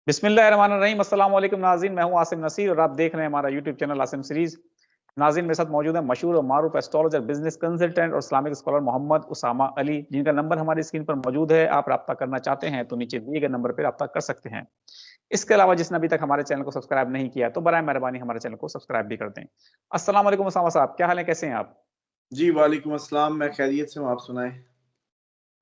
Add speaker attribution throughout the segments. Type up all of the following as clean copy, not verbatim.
Speaker 1: बिस्मिल्लाहिर्रहमानिर्रहीम। अस्सलाम वालेकुम नाज़रीन, मैं हूं आसिम नसीर और आप देख रहे हैं हमारा यूट्यूब चैनल आसिम सीरीज। नाज़रीन, मेरे साथ मौजूद है मशहूर और मारूफ एस्ट्रोलॉजर, बिजनेस कंसल्टेंट और इस्लामिक स्कॉलर मोहम्मद उसामा अली, जिनका नंबर हमारी स्क्रीन पर मौजूद है। आप रब्ता करना चाहते हैं तो नीचे दिए गए नंबर पर रब्ता कर सकते हैं। इसके अलावा जिसने अभी तक हमारे चैनल को सब्सक्राइब नहीं किया तो बराए मेहरबानी हमारे चैनल को सब्सक्राइब भी कर दें। अस्सलाम वालेकुम उसामा साहब, क्या हाल है, कैसे हैं आप?
Speaker 2: जी, वालेकुम अस्सलाम, मैं खैरियत से हूँ, आप सुनाएँ?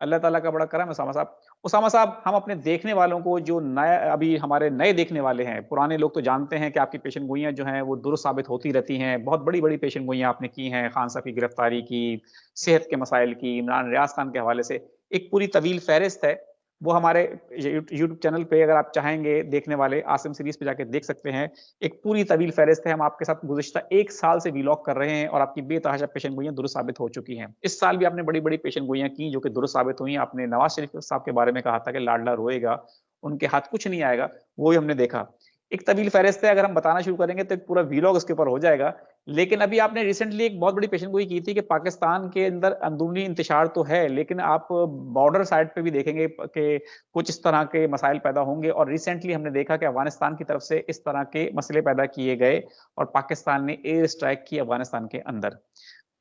Speaker 1: अल्लाह ताला का बड़ा करम है उसामा साहब। उसामा साहब, हम अपने देखने वालों को जो नया अभी हमारे नए देखने वाले हैं, पुराने लोग तो जानते हैं कि आपकी पेशन गोइयाँ जो हैं वो दुरुस्त साबित होती रहती हैं। बहुत बड़ी-बड़ी पेशन गोइयाँ आपने की हैं, खान साहब की गिरफ्तारी की, सेहत के मसाइल की, इमरान रियाज़ खान के हवाले से एक पूरी तवील फ़हरिस्त है। वो हमारे यूट्यूब चैनल पे अगर आप चाहेंगे देखने वाले आसिम सीरीज़ पे जाके देख सकते हैं। एक पूरी तवील फ़हरिस्त है। हम आपके साथ गुज़िश्ता 1 साल से व्लॉग कर रहे हैं और आपकी बेतहाशा पेशन गोइयाँ दुरुस्त साबित हो चुकी हैं। इस साल भी आपने बड़ी-बड़ी पेशन गोइयाँ की जो कि दुरुस्त साबित हुई। आपने नवाज़ शरीफ साहब के बारे में कहा था कि लाडला रोएगा, उनके हाथ कुछ नहीं आएगा, वो भी हमने देखा। एक तवील फ़हरिस्त है, अगर हम बताना शुरू करेंगे तो एक पूरा व्लॉग उसके ऊपर हो जाएगा। लेकिन अभी आपने रिसेंटली एक बहुत बड़ी पेशन गोई की थी कि पाकिस्तान के अंदर अंदरूनी इंतशार तो है, लेकिन आप बॉर्डर साइड पे भी देखेंगे कि कुछ इस तरह के मसाइल पैदा होंगे और रिसेंटली हमने देखा कि अफ़गानिस्तान की तरफ से इस तरह के मसले पैदा किए गए और पाकिस्तान ने एयर स्ट्राइक की अफ़गानिस्तान के अंदर।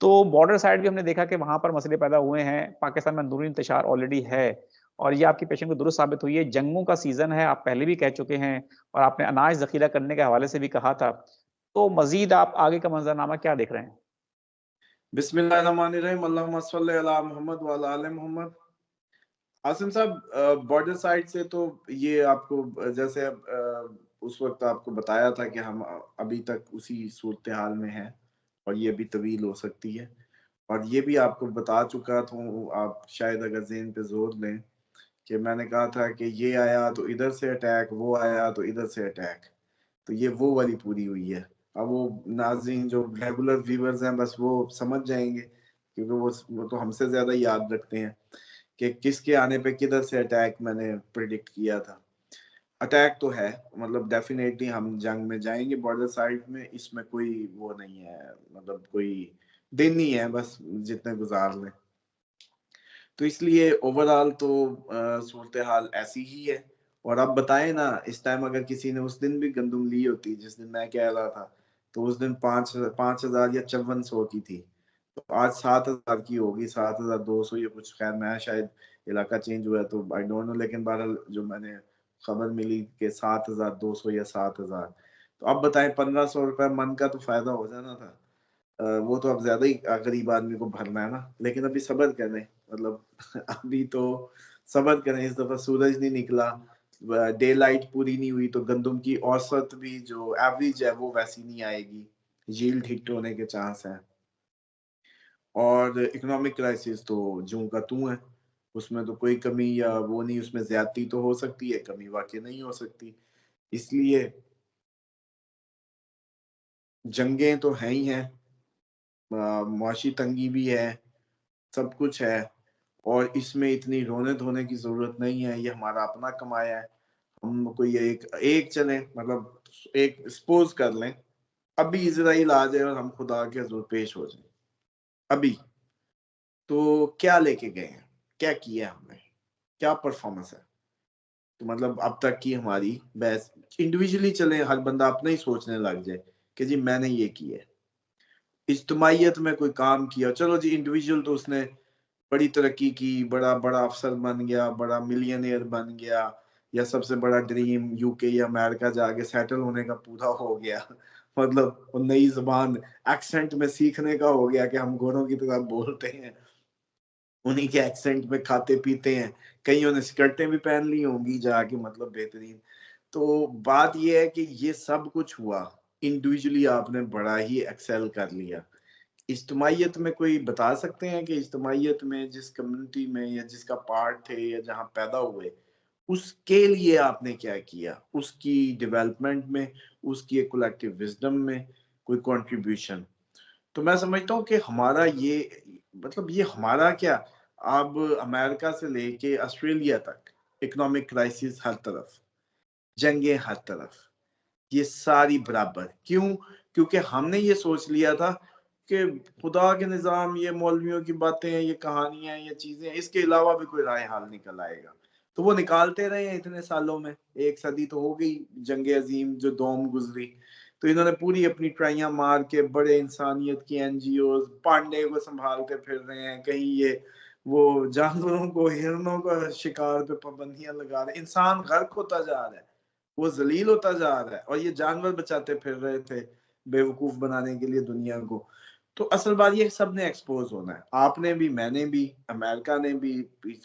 Speaker 1: तो बॉर्डर साइड भी हमने देखा कि वहाँ पर मसले पैदा हुए हैं, पाकिस्तान में अंदरूनी इंतशार ऑलरेडी है और ये आपकी पेशन को दुरुस्त साबित हुई है। जंगों का सीज़न है, आप पहले भी कह चुके हैं और आपने अनाज ज़ख़ीरा करने के हवाले से भी कहा था। तो मज़ीद आप आगे का मंज़रनामा क्या देख रहे हैं?
Speaker 2: बिस्मिल्लाहिर्रहमानिर्रहीम, अल्लाहुम्मा सल्लि अला मुहम्मद व अला आले मोहम्मद। आसिम साहब, बॉर्डर साइड से तो ये आपको जैसे उस वक़्त आपको बताया था कि हम अभी तक उसी सूरत-ए-हाल में हैं और ये भी तवील हो सकती है। और ये भी आपको बता चुका था, आप शायद अगर ज़हन पे ज़ोर दें कि मैंने कहा था कि ये आया तो इधर से अटैक, वो आया तो इधर से अटैक। तो ये वो वाली पूरी हुई है। अब वो नाज़रीन जो रेगुलर व्यूअर्स हैं बस वो समझ जाएँगे, क्योंकि वो तो हमसे ज़्यादा याद रखते हैं कि किसके आने पे किधर से अटैक मैंने प्रेडिक्ट किया था। अटैक तो है, मतलब डेफ़िनेटली हम जंग में जाएँगे बॉर्डर साइड में, इसमें कोई वो नहीं है, मतलब कोई दिन ही है बस जितने गुज़ार लें। तो इसलिए ओवरऑल तो सूरत-ए-हाल ऐसी ही है। और आप बताएँ ना, इस टाइम अगर किसी ने उस दिन भी गंदुम ली होती जिस दिन मैं कह रहा था, तो उस दिन 5,000 या 5400 की थी। तो आज 7,000 की होगी, 7,200 या कुछ, खैर मैं शायद इलाका चेंज हुआ है तो आई डोंट नो, लेकिन बहरहाल जो मैंने खबर मिली कि 7,200 या 7,000। तो अब बताएँ, ₹1500 मन का तो फ़ायदा हो जाना था। वो तो अब ज़्यादा ही गरीब आदमी को भरना है ना, लेकिन अभी सब्र करें, मतलब अभी तो सब्र करें, इस दफ़ा सूरज नहीं निकला, डे लाइट पूरी नहीं हुई तो गंदम की औसत भी जो एवरेज है वो वैसी नहीं आएगी, यील्ड हिट होने के चांस हैं। और इकोनॉमिक क्राइसिस तो जूँ का तूँ है, उसमें तो कोई कमी या वो नहीं, उसमें ज़्यादती तो हो सकती है, कमी वाक़ई नहीं हो सकती। इसलिए जंगें तो हैं ही हैं, मुआशी तंगी भी है, सब कुछ है। और इसमें इतनी रोने-धोने की ज़रूरत नहीं है, ये हमारा अपना कमाया है। हम कोई एक एक चलें, मतलब एक सपोज़ कर लें, अभी इज़राइल आ जाए और हम खुदा के हज़ूर पेश हो जाएँ, अभी, तो क्या लेके गए हैं? क्या किया हमने? क्या परफ़ॉर्मेंस है? तो मतलब अब तक की हमारी बहस, इंडिविजुअली चलें, हर बंदा अपना ही सोचने लग जाए कि जी मैंने ये किया है। इज्तिमाइयत में कोई काम किया, चलो जी इंडिविजुअल तो उसने बड़ी तरक्की की, बड़ा-बड़ा अफ़सर बन गया, बड़ा मिलियनेयर बन गया, या सबसे बड़ा ड्रीम यूके या अमेरिका जाके सेटल होने का पूरा हो गया। मतलब वो नई ज़ुबान एक्सेंट में सीखने का हो गया कि हम गोरों की तरह बोलते हैं, उन्हीं के एक्सेंट में खाते-पीते हैं। कइयों ने स्कर्टें भी पहन ली होंगी जाके, मतलब बेहतरीन। तो बात ये है कि ये सब कुछ हुआ, इंडिविजुअली आपने बड़ा ही एक्सेल कर लिया। इज्तिमाइयत में कोई बता सकते हैं कि इज्तिमाइयत में जिस कम्युनिटी में या जिसका पार्ट थे या जहाँ पैदा हुए, उसके लिए आपने क्या किया? उसकी डेवलपमेंट में, उसकी एक कलेक्टिव विज़डम में कोई कंट्रीब्यूशन? तो मैं समझता हूँ कि हमारा ये, मतलब ये हमारा क्या, अब अमेरिका से लेके ऑस्ट्रेलिया तक इकोनॉमिक क्राइसिस हर तरफ, जंगें हर तरफ, ये सारी बराबर। क्यों? क्योंकि हमने ये सोच लिया था कि खुदा के निज़ाम, ये मौलवियों की बातें हैं, ये कहानियाँ हैं, ये चीज़ें हैं, इसके अलावा भी कोई राह हल निकल आएगा। तो वो निकालते रहे हैं इतने सालों में, 1 सदी तो हो गई जंग अजीम जो दौम गुजरी। तो इन्होंने पूरी अपनी ट्राइयां मार के बड़े इंसानियत की एनजीओ पांडे को संभालते फिर रहे हैं, कहीं ये वो जानवरों को, हिरणों को शिकार पे पाबंदियां लगा रहे, इंसान गर्क होता जा रहा है, वो जलील होता जा रहा है, और ये जानवर बचाते फिर रहे थे बेवकूफ बनाने के लिए दुनिया को। तो असल बात ये सब ने एक्सपोज होना है, आपने भी, मैंने भी, अमेरिका ने भी,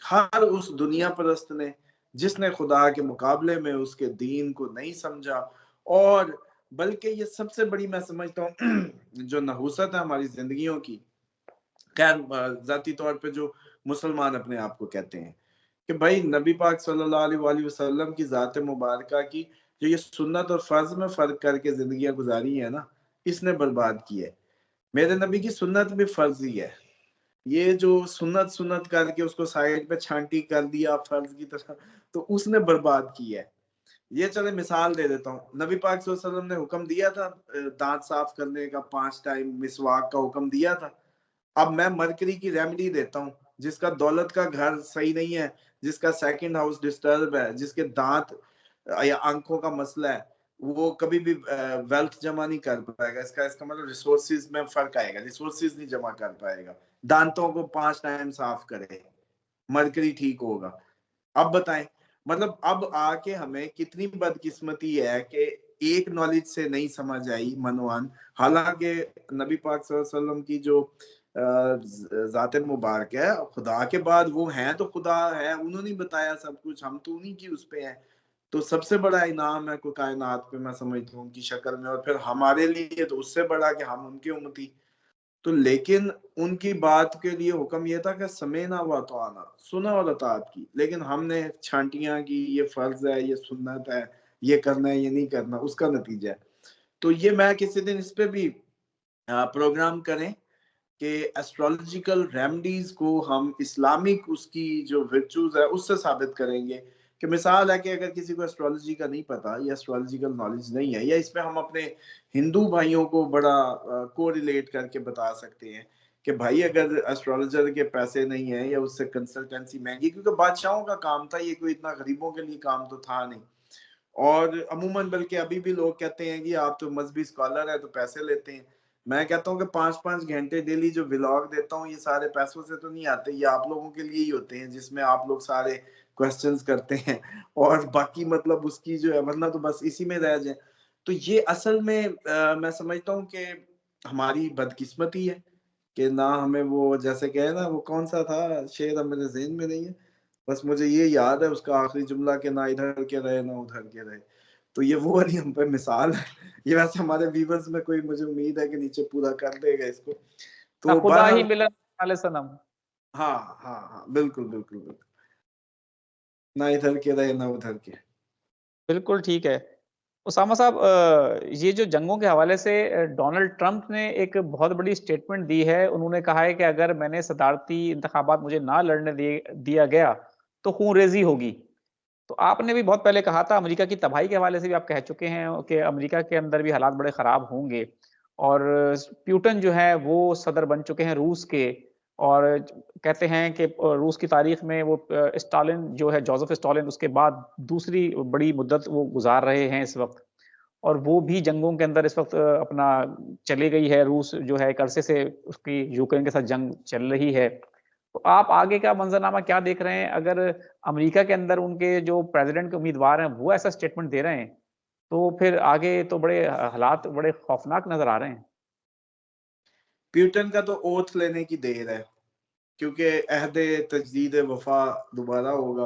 Speaker 2: हर उस दुनिया परस्त ने जिसने खुदा के मुकाबले में उसके दीन को नहीं समझा। और बल्कि ये सबसे बड़ी मैं समझता हूँ जो नहुसत है हमारी जिंदगियों की, खैर जाती तौर पे जो मुसलमान अपने आप को कहते हैं, कि भाई नबी पाक सल्लल्लाहु अलैहि वसल्लम की जात मुबारका की जो ये सुन्नत और फर्ज में फर्क करके जिंदगियां गुजारी है ना, इसने बर्बाद की है। मेरे नबी की सुन्नत भी फर्ज ही है, ये जो सुन्नत सुन्नत करके उसको साइड पे छांटी कर दिया फर्ज की तरह, तो उसने बर्बाद की है। ये चले मिसाल दे देता हूँ, नबी पाक सल्लल्लाहु अलैहि वसल्लम ने हुक्म दिया था दांत साफ करने का, 5 टाइम मिसवाक का हुक्म दिया था। अब मैं मरकरी की रेमेडी देता हूँ, जिसका दौलत का घर सही नहीं है, जिसका सेकंड हाउस डिस्टर्ब है, जिसके दांत या आंखों का मसला है, वो कभी भी वेल्थ जमा नहीं कर पाएगा। इसका इसका मतलब रिसोर्सेज में फर्क आएगा, रिसोर्सेज नहीं जमा कर पाएगा। दांतों को 5 टाइम साफ करे, मरकरी ठीक होगा। अब बताएं, मतलब अब आके हमें कितनी बदकिस्मती है कि एक नॉलेज से नहीं समझ आई मनवान, हालांकि नबी पाक सल्लल्लाहु अलैहि वसल्लम की जो जात मुबारक है, खुदा के बाद वो हैं तो खुदा है, उन्होंने बताया सब कुछ, हम तो उन्हीं की उस पे हैं। तो सबसे बड़ा इनाम है कोई कायनात पे, मैं समझता हूँ उनकी शक्ल में, और फिर हमारे लिए तो उससे बड़ा कि हम उनके उम्मती। तो लेकिन उनकी बात के लिए हुक्म यह था कि समेना व अताना, सुना और अतात की, लेकिन हमने छांटियां की, ये फर्ज है, ये सुन्नत है, ये करना है, ये नहीं करना, उसका नतीजा है। तो ये मैं किसी दिन इस पे भी प्रोग्राम करें कि एस्ट्रोलॉजिकल रेमेडीज को हम इस्लामिक उसकी जो वर्चूज है उससे साबित करेंगे। कि मिसाल है कि अगर किसी को एस्ट्रोलॉजी का नहीं पता या एस्ट्रोलॉजिकल नॉलेज नहीं है, या इसमें हम अपने हिंदू भाइयों को बड़ा कोरिलेट करके बता सकते हैं कि भाई अगर एस्ट्रोलॉजर के पैसे नहीं है या उससे कंसल्टेंसी महंगी, क्योंकि बादशाहों का काम था ये, कोई इतना गरीबों के लिए काम तो था नहीं। और अमूमन बल्कि अभी भी लोग कहते हैं कि आप तो मजहबी स्कॉलर है तो पैसे लेते हैं। मैं कहता हूँ कि 5-5 घंटे डेली जो व्लॉग देता हूँ, ये सारे पैसों से तो नहीं आते, ये आप लोगों के लिए ही होते हैं, जिसमें आप लोग सारे क्वेश्चंस करते हैं और बाकी मतलब उसकी जो है, वरना तो बस इसी में रह जाए। तो ये असल में मैं समझता हूँ कि हमारी बदकिस्मती है कि ना हमें वो, जैसे कहे ना, वो कौन सा था शेर, अब मेरे ज़हन में नहीं है, बस मुझे ये याद है उसका आखिरी जुमला कि ना इधर के रहे ना उधर के रहे। तो ये वो वाली हम पे मिसाल है। ये वैसे हमारे व्यूअर्स में कोई, मुझे उम्मीद है कि नीचे पूरा कर देगा इसको।
Speaker 1: ना
Speaker 2: तो
Speaker 1: खुदा ही
Speaker 2: बहरहाल
Speaker 1: मिलन वाले सनम।
Speaker 2: हाँ हाँ हाँ, बिल्कुल बिल्कुल बिल्कुल, ना इधर के रहे ना उधर के।
Speaker 1: बिल्कुल ठीक है। उसामा साहब, ये जो जंगों के हवाले से डोनाल्ड ट्रंप ने एक बहुत बड़ी स्टेटमेंट दी है। उन्होंने कहा है कि अगर मैंने सदारती इंतखाबात मुझे ना लड़ने दिया गया तो खून-रेज़ी होगी। तो आपने भी बहुत पहले कहा था, अमेरिका की तबाही के हवाले से भी आप कह चुके हैं कि अमेरिका के अंदर भी हालात बड़े ख़राब होंगे। और प्यूटन जो है वो सदर बन चुके हैं रूस के, और कहते हैं कि रूस की तारीख में वो स्टालिन जो है, जोसेफ स्टालिन, उसके बाद दूसरी बड़ी मुद्दत वो गुज़ार रहे हैं इस वक़्त। और वो भी जंगों के अंदर इस वक़्त अपना चली गई है। रूस जो है एक अरसे से उसकी यूक्रेन के साथ जंग चल रही है। तो आप आगे का मंज़रनामा क्या देख रहे हैं? अगर अमेरिका के अंदर उनके जो प्रेज़िडेंट के उम्मीदवार हैं, वो ऐसा स्टेटमेंट दे रहे हैं, तो फिर आगे तो बड़े हालात बड़े खौफ़नाक नज़र आ रहे हैं।
Speaker 2: प्यूटन का तो ओथ लेने की देर है, क्योंकि अहद तजदीद वफा दोबारा होगा,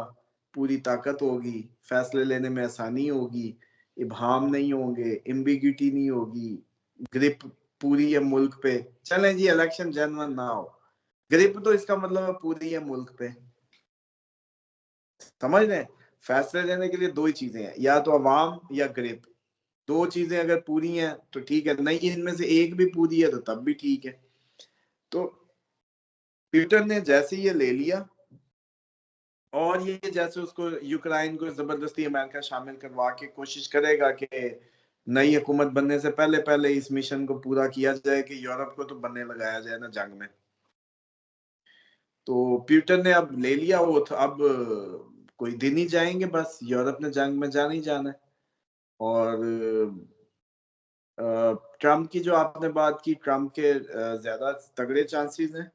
Speaker 2: पूरी ताकत होगी, फैसले लेने में आसानी होगी, इबहाम नहीं होंगे, एम्बिग्यूटी नहीं होगी, ग्रिप पूरी है मुल्क पे। चलें जी, इलेक्शन जनवन ना हो, ग्रिप तो इसका मतलब है पूरी है मुल्क पे। समझ रहे हैं? फैसले लेने के लिए दो ही चीजें हैं, या तो अवाम या ग्रिप। दो चीजें अगर पूरी हैं तो ठीक है, नहीं इनमें से एक भी पूरी है तो तब भी ठीक है। तो ट्विटर ने जैसे ये ले लिया, और ये जैसे उसको यूक्रेन को जबरदस्ती अमेरिका शामिल करवा के कोशिश करेगा कि नई हुकूमत बनने से पहले पहले इस मिशन को पूरा किया जाए कि यूरोप को तो बनने लगाया जाए ना जंग में। तो प्यूटन ने अब ले लिया वो, अब कोई दिन ही जाएंगे, बस यूरोप ने जंग में जाना ही जाना है। और ट्रम्प की जो आपने बात की, ट्रम्प के ज्यादा तगड़े चांसेस हैं।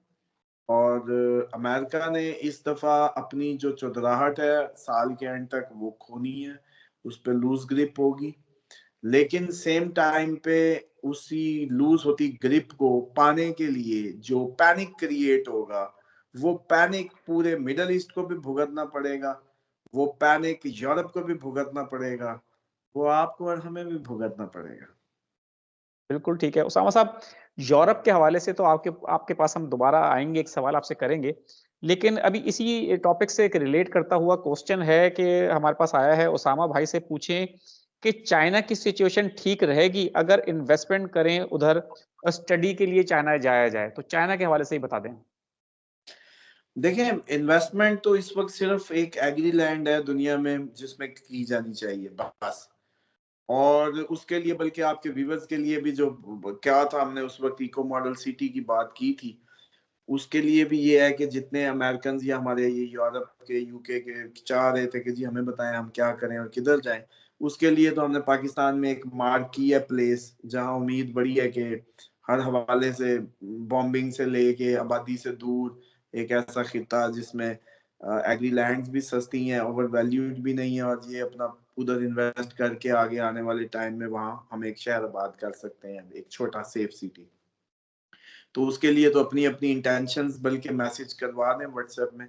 Speaker 2: और अमेरिका ने इस दफा अपनी जो चुदराहट है साल के एंड तक वो खोनी है, उस पर लूज ग्रिप होगी। लेकिन सेम टाइम पे उसी लूज होती ग्रिप को पाने के लिए जो पैनिक क्रिएट होगा, वो पैनिक पूरे मिडल ईस्ट को भी भुगतना पड़ेगा, वो पैनिक यूरोप को भी भुगतना पड़ेगा, वो आपको और हमें भी भुगतना पड़ेगा।
Speaker 1: बिल्कुल ठीक है। उसामा साहब, यूरोप के हवाले से तो आपके आपके पास हम दोबारा आएँगे, एक सवाल आपसे करेंगे। लेकिन अभी इसी टॉपिक से एक रिलेट करता हुआ क्वेश्चन है कि हमारे पास आया है, उसामा भाई से पूछें कि चाइना की सिचुएशन ठीक रहेगी अगर इन्वेस्टमेंट करें उधर, स्टडी के लिए चाइना जाया जाए? तो चाइना के हवाले से ही बता दें।
Speaker 2: देखें, इन्वेस्टमेंट तो इस वक्त सिर्फ एक एग्री लैंड है दुनिया में जिसमें की जानी चाहिए, बस। और उसके लिए बल्कि आपके व्यूवर्स के लिए भी जो क्या था, हमने उस वक्त इको मॉडल सिटी की बात की थी, उसके लिए भी ये है कि जितने अमेरिकन या हमारे ये यूरोप के, यूके के चाह रहे थे कि जी हमें बताएं हम क्या करें और किधर जाएं, उसके लिए तो हमने पाकिस्तान में एक मार्क की है प्लेस, जहां उम्मीद बड़ी है कि हर हवाले से, बॉम्बिंग से लेके आबादी से दूर, एक ऐसा खिता जिसमें एग्री लैंड्स भी सस्ती हैं, ओवर वैल्यूड भी नहीं है, और ये अपना उधर इन्वेस्ट करके आगे आने वाले टाइम में वहां हम एक शहर आबाद कर सकते हैं, एक छोटा सेफ सिटी। तो उसके लिए तो अपनी अपनी इंटेंशंस बल्कि मैसेज करवा दें व्हाट्सएप में।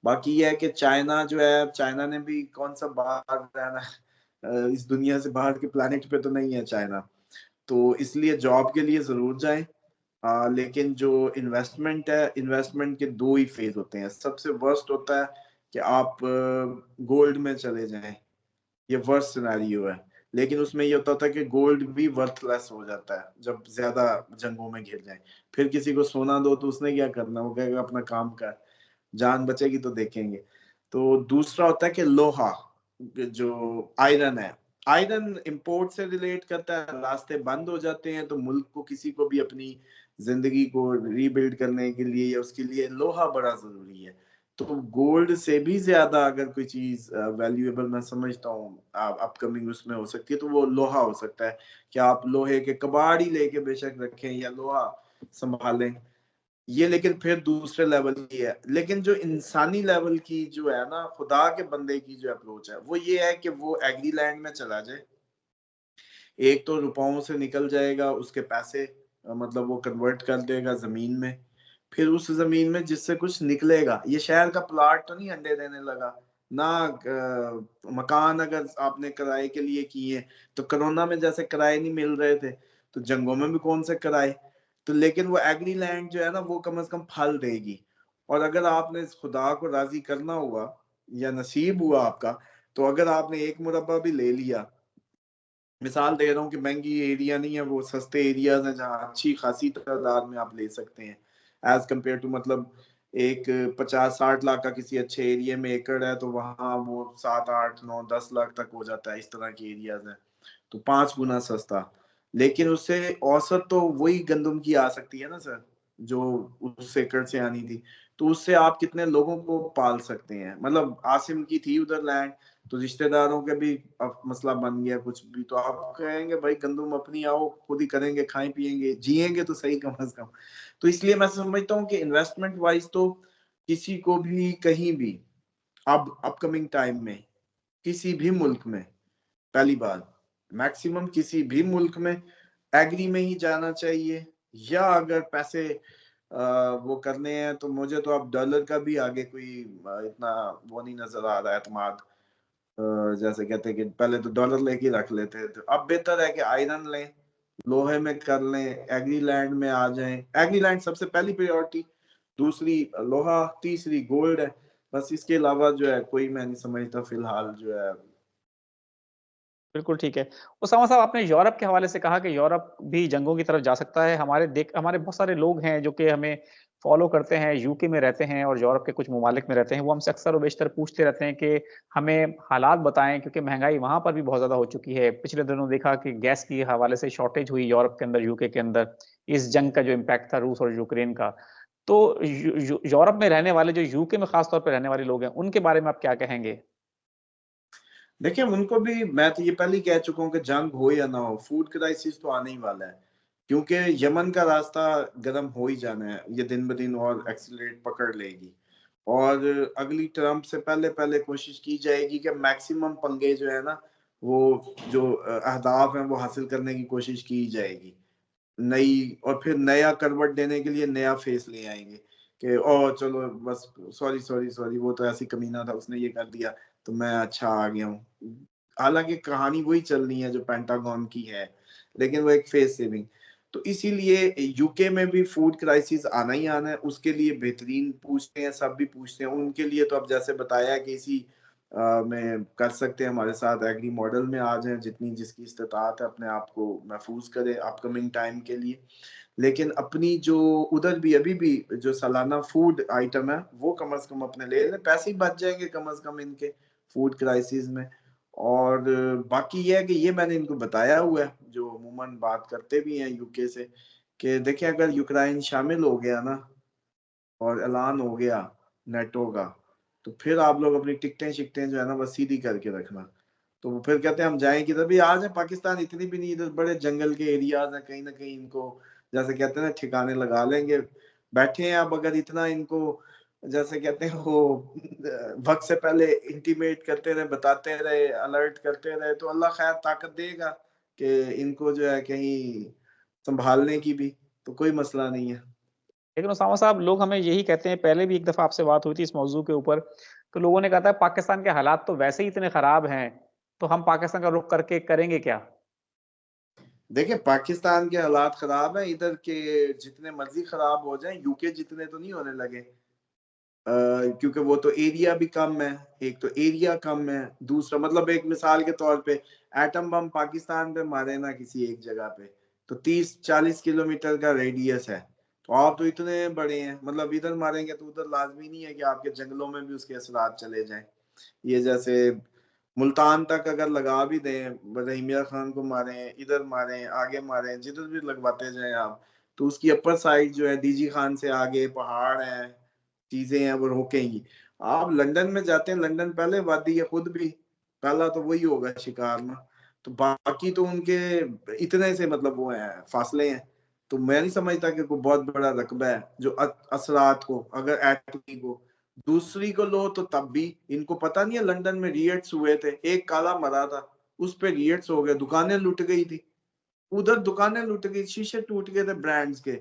Speaker 2: बाकी ये है कि चाइना जो है, चाइना ने भी कौन सा बाहर रहना है, इस दुनिया से बाहर के प्लेनेट पे तो नहीं है चाइना, तो इसलिए जॉब के लिए जरूर जाएं। लेकिन जो इन्वेस्टमेंट है, इन्वेस्टमेंट के दो ही फेज होते हैं। सबसे वर्स्ट होता है कि आप गोल्ड में चले जाएं, ये वर्स्ट सिनेरियो है। लेकिन उसमें ये होता था कि गोल्ड भी वर्थलेस हो जाता है जब ज्यादा जंगों में घिर जाए। फिर किसी को सोना दो तो उसने क्या करना, वो कहेगा अपना काम कर, जान बचेगी तो देखेंगे। तो दूसरा होता है कि लोहा, जो आयरन है, आयरन इंपोर्ट से रिलेट करता है, रास्ते बंद हो जाते हैं तो मुल्क को, किसी को भी अपनी जिंदगी को रीबिल्ड करने के लिए या उसके लिए लोहा बड़ा जरूरी है। तो गोल्ड से भी ज्यादा अगर कोई चीज वैल्यूएबल मैं समझता हूँ अपकमिंग उसमें हो सकती है, तो वो लोहा हो सकता है कि आप लोहे के कबाड़ ही लेके बेशक रखें या लोहा संभालें, ये लेकिन फिर दूसरे लेवल की है। लेकिन जो इंसानी लेवल की जो है ना, खुदा के बंदे की जो अप्रोच है, वो ये है कि वो एग्री लैंड में चला जाए। एक तो रुपयों से निकल जाएगा, उसके पैसे मतलब वो कन्वर्ट कर देगा जमीन में, फिर उस जमीन में जिससे कुछ निकलेगा, ये शहर का प्लाट तो नहीं अंडे देने लगा ना। मकान अगर आपने किराए के लिए किए, तो कोरोना में जैसे किराए नहीं मिल रहे थे, तो जंगों में भी कौन से किराए। तो लेकिन वो एग्री लैंड जो है ना, वो कम से कम फल देगी। और अगर आपने खुदा को राजी करना हुआ या नसीब हुआ आपका, तो अगर आपने एक मुरब्बा भी ले लिया, मिसाल दे रहा हूँ कि महंगी एरिया नहीं है, वो सस्ते एरियाज हैं जहाँ अच्छी खासी तादाद में आप ले सकते हैं, एज कम्पेयर टू मतलब एक 50-60 लाख का किसी अच्छे एरिया में एकड़ है, तो वहाँ वो 7-8-9-10 लाख तक हो जाता है। इस तरह की एरियाज हैं तो 5 गुना सस्ता। लेकिन उससे औसत तो वही गंदम की आ सकती है ना सर, जो उस एकड़ से आनी थी। तो उससे आप कितने लोगों को पाल सकते हैं। मतलब आसिम की थी उधर लैंड, तो रिश्तेदारों के भी अब मसला बन गया कुछ भी, तो आप कहेंगे भाई गंदम अपनी आओ, खुद ही करेंगे, खाएं पिएंगे, जिएंगे तो सही कम से कम। तो इसलिए मैं समझता हूँ कि इन्वेस्टमेंट वाइज तो किसी को भी कहीं भी अब अपकमिंग टाइम में किसी भी मुल्क में, पहली बात, मैक्सिमम किसी भी मुल्क में एग्री में ही जाना चाहिए। या अगर पैसे वो करने हैं, तो मुझे तो अब डॉलर का भी आगे कोई इतना वो नहीं नजर आ रहा है एतमाद। जैसे कहते हैं कि पहले तो डॉलर लेके रख लेते थे, तो अब बेहतर है कि आयरन लें, लोहे में कर लें, एग्री लैंड में आ जाएं। एग्री लैंड सबसे पहली प्रायोरिटी, दूसरी लोहा, तीसरी गोल्ड है। बस इसके अलावा जो है कोई मैं नहीं समझता फिलहाल जो है।
Speaker 1: बिल्कुल ठीक है। उसामा साहब, आपने यूरोप के हवाले से कहा कि यूरोप भी जंगों की तरफ जा सकता है। हमारे बहुत सारे लोग हैं जो कि हमें फ़ॉलो करते हैं, यूके में रहते हैं और यूरोप के कुछ ममालिक में रहते हैं। वो हमसे अक्सर और बेशतर पूछते रहते हैं कि हमें हालात बताएँ, क्योंकि महँगाई वहाँ पर भी बहुत ज़्यादा हो चुकी है। पिछले दिनों देखा कि गैस के हवाले से शॉर्टेज हुई यूरोप के अंदर, यूके के अंदर, इस जंग का जो इम्पैक्ट था रूस और यूक्रेन का। तो यू यू यूरोप में रहने वाले, जो यूके में ख़ास तौर पे रहने वाले लोग हैं, उनके बारे में आप क्या कहेंगे?
Speaker 2: देखिए उनको भी, मैं तो ये पहले ही कह चुका हूँ कि जंग हो या ना हो, फूड क्राइसिस तो आने ही वाला है, क्योंकि यमन का रास्ता गर्म हो ही जाना है, ये दिन ब दिन और एक्सीलरेट पकड़ लेगी। और अगली ट्रम्प से पहले पहले कोशिश की जाएगी कि मैक्सिमम पंगे जो है ना, वो जो अहदाफ हैं वो हासिल करने की कोशिश की जाएगी। नई, और फिर नया करवट देने के लिए नया फेस ले आएंगे कि ओ चलो बस, सॉरी सॉरी सॉरी, वो तो ऐसी कमीना था, उसने ये कर दिया तो मैं अच्छा आ गया हूँ। हालांकि कहानी वही चलनी है जो पेंटागन की है, लेकिन वो एक फेस सेविंग। तो इसीलिए यूके में भी फूड क्राइसिस आना ही आना है, उसके लिए बेहतरीन पूछते हैं, सब भी पूछते हैं, उनके लिए तो अब जैसे बताया कि इसी में कर सकते हैं, हमारे साथ एग्री मॉडल में आ जाएं, जितनी जिसकी इस्तेताअत है अपने आप को महफूज करे अपकमिंग टाइम के लिए। लेकिन अपनी जो उधर भी अभी भी जो सालाना फूड आइटम है वो कम से कम अपने ले लें, पैसे ही बच जाएंगे कम से कम इनके फूड क्राइसिस में। और बाकी ये है कि ये मैंने इनको बताया हुआ है, जो अमूमन बात करते भी हैं यूके से, कि देखिए अगर यूक्रेन शामिल हो गया ना और ऐलान हो गया नेटो का, तो फिर आप लोग अपनी टिकटें शिकटें जो है ना बस सीधी करके रखना। तो वो फिर कहते हैं हम जाएं किधर भी, आज है पाकिस्तान इतनी भी नहीं, इधर बड़े जंगल के एरियाज हैं, कहीं ना कहीं इनको जैसे कहते हैं ना ठिकाने लगा लेंगे, बैठे हैं। अब अगर इतना इनको जैसे कहते हैं वो वक्त से पहले इंटीमेट करते रहे, बताते रहे, अलर्ट करते रहे, तो अल्लाह खैर ताकत देगा कि इनको जो है कहीं संभालने की भी, तो कोई मसला नहीं है।
Speaker 1: लेकिन उसामा साहब, लोग हमें यही कहते हैं, पहले भी एक दफ़ा आपसे बात हुई थी इस मौज़ू के ऊपर, तो लोगों ने कहा था पाकिस्तान के हालात तो वैसे ही इतने ख़राब हैं, तो हम पाकिस्तान का रुख करके करेंगे क्या?
Speaker 2: देखिए पाकिस्तान के हालात खराब हैं, इधर के जितने मर्जी खराब हो जाएं, यूके जितने तो नहीं होने लगे। क्योंकि वो तो एरिया भी कम है, एक तो एरिया कम है, दूसरा मतलब एक मिसाल के तौर पे एटम बम पाकिस्तान पे मारे ना किसी एक जगह पे, तो 30-40 किलोमीटर का रेडियस है। तो आप तो इतने बड़े हैं, मतलब इधर मारेंगे तो उधर लाजमी नहीं है कि आपके जंगलों में भी उसके असरात चले जाएं। ये जैसे मुल्तान तक अगर लगा भी दें, रहीमिया खान को मारें, इधर मारें, आगे मारें, जिधर भी लगवाते जाएं आप, तो उसकी अपर साइड जो है डीजी खान से आगे पहाड़ है, चीजें हैं, वो रोकेंगी। आप लंदन में जाते हैं, लंदन पहले वादी है खुद भी, पहला तो वही होगा शिकार ना। तो बाकी तो उनके इतने से मतलब वो है फासले हैं, तो मैं नहीं समझता कि कोई बहुत बड़ा रकबा है जो असरात को, अगर एटमी को दूसरी को लो तो तब भी इनको पता नहीं है। लंदन में रियट्स हुए थे, एक काला मरा था, उस पे रियट्स हो गए, दुकानें लुट गई थी, उधर दुकानें लुट गई, शीशे टूट गए थे ब्रांड्स के,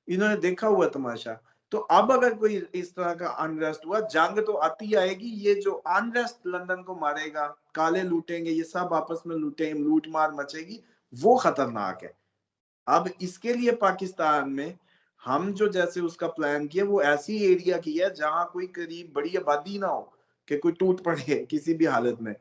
Speaker 2: इन्होंने देखा हुआ तमाशा। तो अब अगर कोई इस तरह का अनरेस्ट हुआ, जंग तो आती आएगी, ये जो अनरेस्ट लंदन को मारेगा, काले लूटेंगे, ये सब आपस में लूटेंगे, लूट मार मचेगी, वो खतरनाक है। अब इसके लिए पाकिस्तान में हम जो जैसे उसका प्लान किया, वो ऐसी एरिया किया जहां कोई करीब बड़ी आबादी ना हो कि कोई टूट पड़े किसी भी हालत में।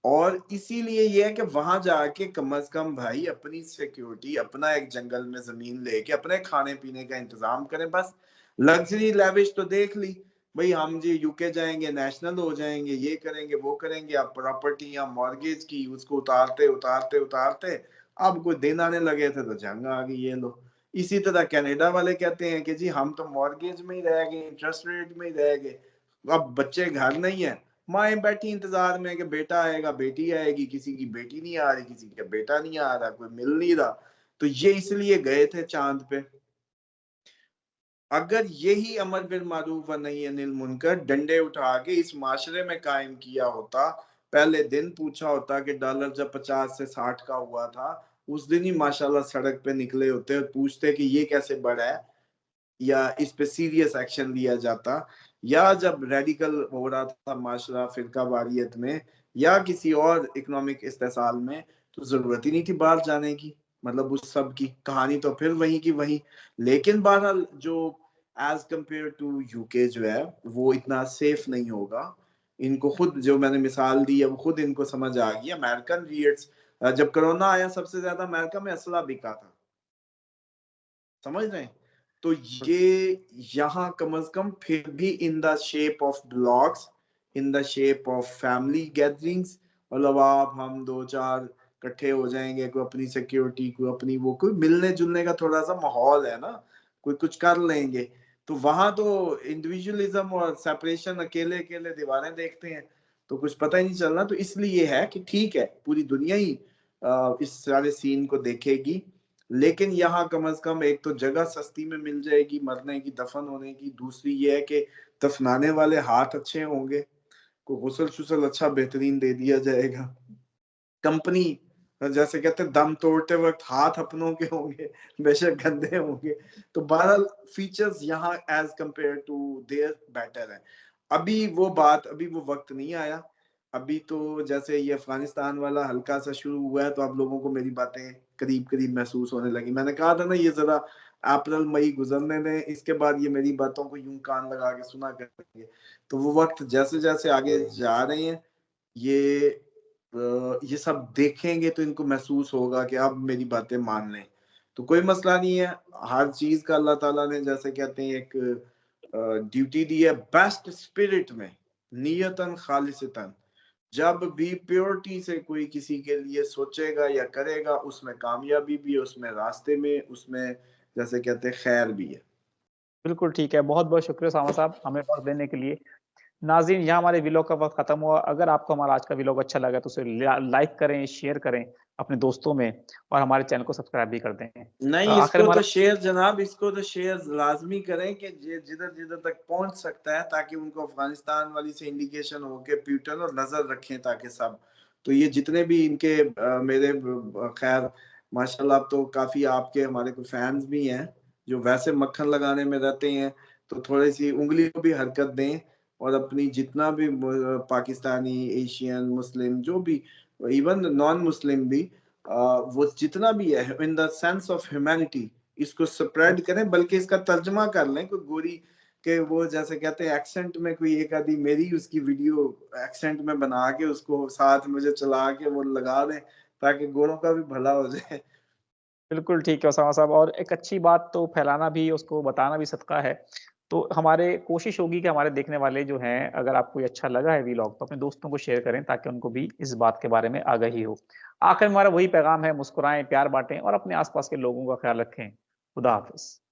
Speaker 2: और इसीलिए ये है कि वहां जाके कम से कम भाई अपनी सिक्योरिटी, अपना एक जंगल में जमीन लेके अपने खाने पीने का इंतजाम करें। बस लग्जरी लेविश तो देख ली भाई, हम जी यूके जाएंगे, नेशनल हो जाएंगे, ये करेंगे वो करेंगे, अब प्रॉपर्टी या मॉर्गेज की उसको उतारते उतारते उतारते अब कोई दिन आने लगे थे तो जंग आ गई, ये लो। इसी तरह कनाडा वाले कहते हैं कि जी हम तो मॉर्गेज में ही रह गए, इंटरेस्ट रेट में ही रह गए, अब बच्चे घर नहीं है, माए बैठी इंतजार में कि बेटा आएगा बेटी आएगी, किसी की बेटी नहीं आ रही, किसी का बेटा नहीं आ रहा, कोई मिल नहीं रहा। तो ये इसलिए गए थे चांद पे। अगर यही अमर बिन मारूफ व नही अनिल मुनकर डंडे उठा के इस माशरे में कायम किया होता, पहले दिन पूछा होता कि डॉलर जब 50 से 60 का हुआ था, उस दिन ही माशाल्लाह सड़क पे निकले होते और पूछते कि ये कैसे बढ़ा है, या इस पे सीरियस एक्शन लिया जाता। या जब रेडिकल हो रहा था माशरा फिरका वारियत में या किसी और इकोनॉमिक इस्तेसाल में, तो जरूरत ही नहीं थी बाहर जाने की, मतलब उस सब की कहानी तो फिर वही की वही। लेकिन बहरहाल जो एज कंपेयर टू यूके जो है वो इतना सेफ नहीं होगा। इनको खुद जो मैंने मिसाल दी है वो खुद इनको समझ आ गई। अमेरिकन रियट्स, जब कोरोना आया सबसे ज्यादा अमेरिका में असला बिका था, समझ रहे हैं? तो ये यहाँ कम से कम फिर भी in the shape of blogs, in the shape of family gatherings, मतलब आप हम दो चार इकट्ठे हो जाएंगे, कोई अपनी सिक्योरिटी, कोई अपनी वो, कोई मिलने जुलने का थोड़ा सा माहौल है ना, कोई कुछ कर लेंगे। तो वहां तो इंडिविजुअलिज्म और सेपरेशन, अकेले अकेले दीवारें देखते हैं। तो कुछ पता ही नहीं चलना। तो इसलिए है कि ठीक है, पूरी दुनिया ही इस सारे सीन को देखेगी, लेकिन यहाँ कम से कम एक तो जगह सस्ती में मिल जाएगी मरने की, दफन होने की। दूसरी ये है कि दफनाने वाले हाथ अच्छे होंगे, को गुसल-शुसल अच्छा बेहतरीन दे दिया जाएगा। कंपनी जैसे कहते हैं दम तोड़ते वक़्त हाथ अपनों के होंगे, बेशक गंदे होंगे। तो बहरहाल फीचर्स यहाँ as compare to their better है। अभी वो वक़्त नहीं आया। अभी तो जैसे ये अफ़गानिस्तान वाला हल्का-सा शुरू हुआ है, तो अब लोगों को मेरी बातें करीब-करीब महसूस होने लगी। मैंने कहा था ना ये ज़रा अप्रैल, मई गुज़रने दें, इसके बाद ये मेरी बातों को यूँ कान लगा के सुना करेंगे। तो वो वक़्त जैसे-जैसे आगे जा रहे हैं, ये ये सब देखेंगे तो इनको महसूस होगा कि अब मेरी बातें मान लें। तो कोई मसला नहीं है, हर चीज़ का अल्लाह ताला ने जैसे कहते हैं एक ड्यूटी दी है बेस्ट स्पिरिट में, नियतन खालिसतन। जब भी प्योरिटी से कोई किसी के लिए सोचेगा या करेगा, उसमें कामयाबी भी है, उसमें रास्ते में, उसमें जैसे कहते हैं खैर भी है।
Speaker 1: बिल्कुल ठीक है। बहुत-बहुत शुक्रिया उसामा साहब हमें वक़्त देने के लिए। नाज़रीन, यहाँ हमारे व्लॉग का वक़्त खत्म हुआ। अगर आपको हमारा आज का व्लॉग अच्छा लगा तो उसे लाइक करें, शेयर करें अपने दोस्तों में और हमारे चैनल को सब्सक्राइब भी कर दें।
Speaker 2: नहीं,
Speaker 1: आखिर
Speaker 2: इसको तो
Speaker 1: हमारा
Speaker 2: शेयर जनाब, इसको तो शेयर लाज़मी करें कि जिधर-जिधर तक पहुँच सकता है, ताकि उनको अफ़गानिस्तान वाली से इंडिकेशन हो के प्यूटन और नज़र रखें ताकि सब। तो ये जितने भी इनके मेरे ख़ैर माशाल्लाह अब तो काफ़ी आपके हमारे कोई फैन्स भी हैं, जो वैसे मक्खन लगाने में रहते हैं, तो थोड़ी-सी उँगली को भी हरकत दें और अपनी जितना भी पाकिस्तानी, एशियन, मुस्लिम जो भी इवन नॉन मुस्लिम भी वो जितना भी है in the sense of humanity इसको स्प्रेड करें, बल्कि इसका तर्जुमा कर लें कोई गोरी के वो जैसे कहते हैं एक्सेंट में कोई एक आधी मेरी उसकी वीडियो एक्सेंट में बना के उसको साथ मुझे चला के वो लगा दें, ताकि गोरों का भी भला हो जाए।
Speaker 1: बिल्कुल ठीक है उसामा साहब और एक अच्छी बात तो फैलाना भी, उसको बताना भी सदका है। तो हमारे कोशिश होगी कि हमारे देखने वाले जो हैं, अगर आपको ये अच्छा लगा है व्लॉग तो अपने दोस्तों को शेयर करें ताकि उनको भी इस बात के बारे में आगाही हो। आखिर में हमारा वही पैगाम है, मुस्कुराएँ, प्यार बाँटें और अपने आस-पास के लोगों का ख़्याल रखें। खुदा हाफ़िज़।